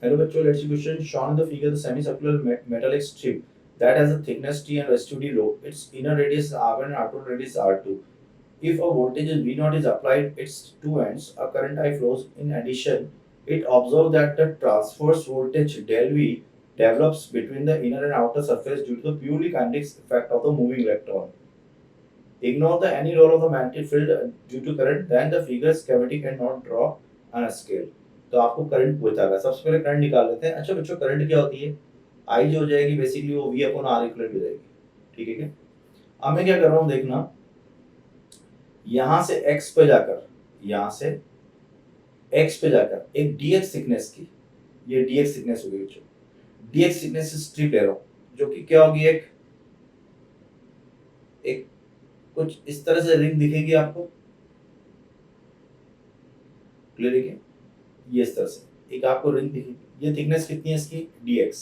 Hello बच्चों, let's see question. Shown in the figure, the semicircular metallic strip that has a thickness T and residue D rho. Its inner radius is R1 and outer radius is R2. If a voltage V naught is applied its two ends, a current I flows. In addition, it observed that the transverse voltage del V develops between the inner and outer surface due to the purely kinetic effect of the moving electron. Ignore the any role of the magnetic field due to current, then the figure's cavity cannot draw on a scale. तो आपको current पूछा। सबसे पहले current निकाल लेते हैं। अच्छा बच्चों, करंट क्या होती है? आई जो हो जाएगी बेसिकली वो वी अपॉन आर इक्वल हो जाएगी। ठीक है क्या? अब मैं क्या कर रहा हूँ देखना, यहां से x पे जाकर, यहां से x पे जाकर एक dx थिकनेस की, ये dx थिकनेस होगी बच्चों, dx थिकनेस से स्ट्रिप ले रहा हूं जो कि क्या होगी, एक एक कुछ इस तरह से रिंग दिखेगी आपको, क्लियर है क्या? ये इस तरह से एक आपको रिंग दिखेगी। ये थिकनेस कितनी है इसकी? dx।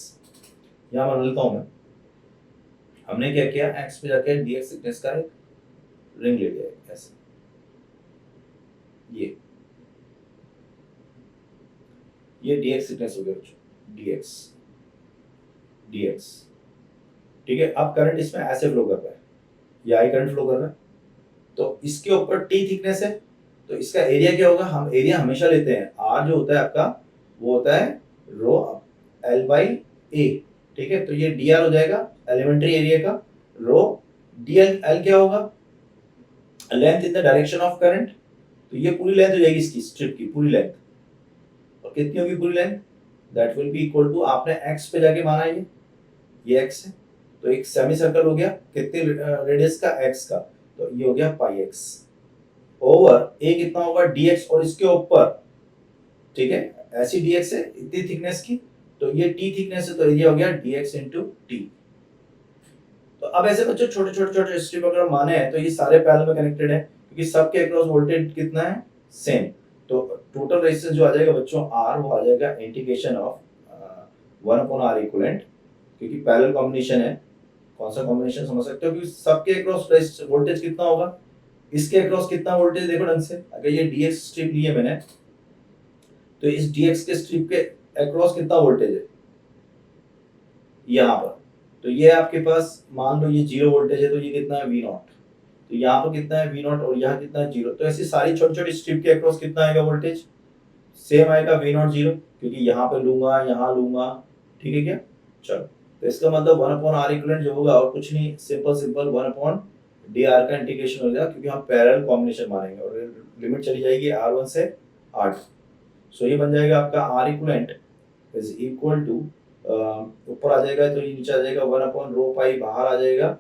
यहां बना लेता हूं मैं। हमने क्या किया, x पे जाकर dx थिकनेस का एक रिंग ले लिया ऐसे, ये dx थिकनेस हो गया बच्चों, dx dx। ठीक है, अब करंट इसमें ऐसे फ्लो कर रहा है, ये आई करंट फ्लो कर रहा है, तो इसके ऊपर टी थिकनेस है, तो इसका एरिया क्या होगा? हम एरिया हमेशा लेते हैं, आर जो होता है आपका वो होता है रो एल बाई ए। ठीक है, तो ये डी आर हो जाएगा एलिमेंट्री एरिया का, रो डी एल, एल क्या होगा? Length in the direction of current, तो ये पूरी लेंथ हो जाएगी इसकी स्ट्रिप की पूरी लेंथ। और कितनी होगी पूरी length? That will be equal to, आपने एक्स पे जाके माना ये एक्स है, तो एक सेमी सर्कल हो गया कितने रेडियस का? एक्स का, तो ये हो गया पाई एक्स ओवर ए कितना होगा? डीएक्स, और इसके ऊपर, ठीक है, ऐसी डीएक्स है इतनी थिकनेस की, तो ये टी थिकनेस है, तो एरिया हो गया डीएक्स इंटू टी। तो अब ऐसे बच्चों छोटे छोटे छोटे स्ट्रिप अगर माने हैं तो ये सारे पैरेलल में कनेक्टेड है क्योंकि सबके अक्रॉस वोल्टेज कितना है? सेम। तो टोटल रेजिस्टेंस जो आ जाएगा बच्चों आर, वो आ जाएगा integration of 1 upon R equivalent, क्योंकि पैरेलल कॉम्बिनेशन है। कौन सा कॉम्बिनेशन समझ सकते हो? क्योंकि सबके अक्रॉस वोल्टेज कितना होगा? इसके अक्रॉस कितना वोल्टेज देखो ढंग से, अगर ये डीएक्स स्ट्रिप ली है मैंने, तो इस डीएक्स के स्ट्रिप के अक्रॉस कितना वोल्टेज है यहाँ पर? तो ये आपके पास मान लो ये 0 वोल्टेज है, तो ये कितना है? V naught. तो यहाँ पर कितना है? वी नॉट, और यहाँ कितना है? 0। तो ऐसी सारी छोटी छोटी स्ट्रिप के अक्रॉस कितना आएगा वोल्टेज? सेम आएगा, वी नॉट 0, क्योंकि यहाँ पे लूंगा यहाँ लूंगा। ठीक है क्या? चलो, तो इसका मतलब 1 अपॉन आर इक्विवेलेंट जो होगा और कुछ नहीं, simple simple 1 upon D R का इंटीग्रेशन हो जाएगा, क्योंकि हम पैरेलल कॉम्बिनेशन मानेंगे और लिमिट चली जाएगी R1 से R2। सो ये बन जाएगा आपका R equivalent is equal to, ऊपर आ जाएगा तो ये नीचे आ जाएगा 1 अपॉन रो पाई, बाहर आ जाएगा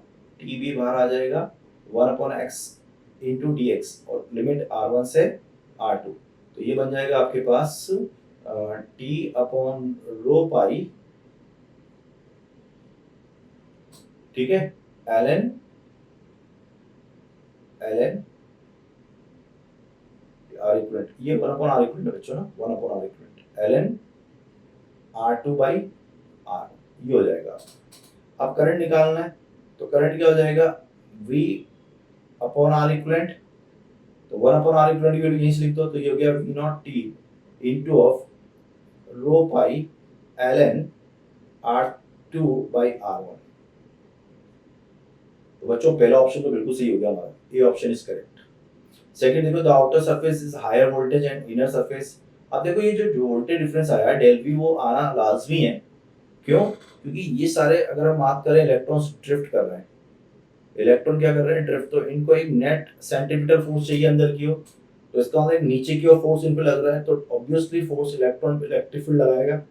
टी भी बाहर आ जाएगा, 1 upon x into D x, और लिमिट R1 से R2। तो ये बन जाएगा आपके पास टी अपॉन रो पाई, ठीक है, एल एन आर इक्विवेलेंट, ये 1 अपॉन आर इक्विवेलेंट बच्चों ना, 1 upon R equivalent L N R2 by R, ये हो जाएगा। अब करंट निकालना है, तो करंट क्या हो जाएगा? V अपॉन आर इक्विवेलेंट, तो 1 अपॉन आर इक्विवेलेंट की वैल्यू यहीं से लिख दो, तो ये हो गया V naught T into of rho pi L N R2 by R1। तो बच्चों पहला ऑप्शन तो बिल्कुल सही हो गया हमारा, ये ऑप्शन इज करेक्ट। सेकंड देखो, the outer surface is higher voltage and inner surface. अब देखो ये जो वोल्टेज डिफरेंस आया डेल वी, वो आना लाजमी है। क्यों? क्योंकि ये सारे अगर हम बात करें इलेक्ट्रॉन्स ड्रिफ्ट कर रहे हैं, इलेक्ट्रॉन क्या कर रहे हैं? ड्रिफ्ट। तो इनको एक नेट सेंटीमीटर फोर्स चाहिए अंदर की ओर, तो इसका मतलब नीचे की ओर फोर्स इन पे लग रहा है, तो ऑब्वियसली फोर्स इलेक्ट्रॉन पे इलेक्ट्रिक फील्ड लगाएगा।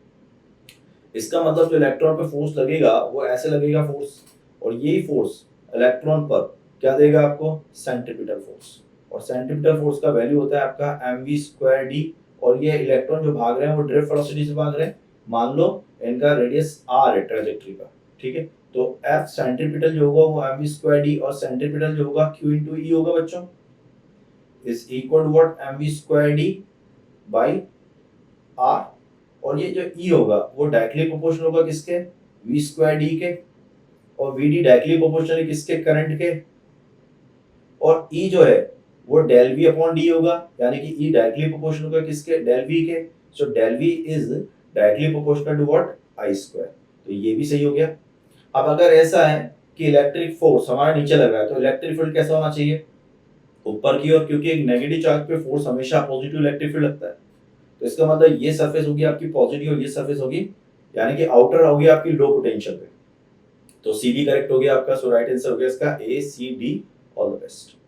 इसका मतलब जो इलेक्ट्रॉन पे फोर्स लगेगा वो ऐसे लगेगा फोर्स, और यही फोर्स इलेक्ट्रॉन पर क्या देगा आपको? Centripetal force. और सेंट्रीपिटल फोर्स का वैल्यू होता है आपका mv²d, और ये इलेक्ट्रॉन जो भाग रहे हैं वो ड्रिफ्ट वेलोसिटी से भाग रहे हैं। मान लो इनका रेडियस r है ट्रैजेक्टरी का, ठीक है, तो f सेंट्रीपिटल जो होगा वो mv²d, और सेंट्रीपिटल जो होगा q इंटू ई होगा बच्चों, is equal to what? mv²d by r। और ये जो E होगा वो डायरेक्टली प्रोपोर्शनल होगा किसके? v²d के, और vd डायरेक्टली प्रोपोर्शनल है किसके? करंट के। और E जो है वो डेल v अपॉन डी होगा, यानी कि E डायरेक्टली प्रोपोर्शनल होगा किसके? डेल v के। So del v is directly proportional to what, I square. तो ये भी सही हो गया। अब अगर ऐसा है कि इलेक्ट्रिक फोर्स हमारा नीचे लग रहा है, तो इलेक्ट्रिक फील्ड कैसा होना चाहिए, ऊपर की ओर, क्योंकि एक नेगेटिव चार्ज पे फोर्स हमेशा पॉजिटिव इलेक्ट्रिक फील्ड लगता है। तो इसका मतलब ये सरफेस होगी आपकी पॉजिटिव और ये सरफेस होगी, यानी कि आउटर होगी आपकी लो पोटेंशियल पे। तो सी भी करेक्ट हो गया आपका। सो राइट आंसर हो गया इसका A C D। All the best.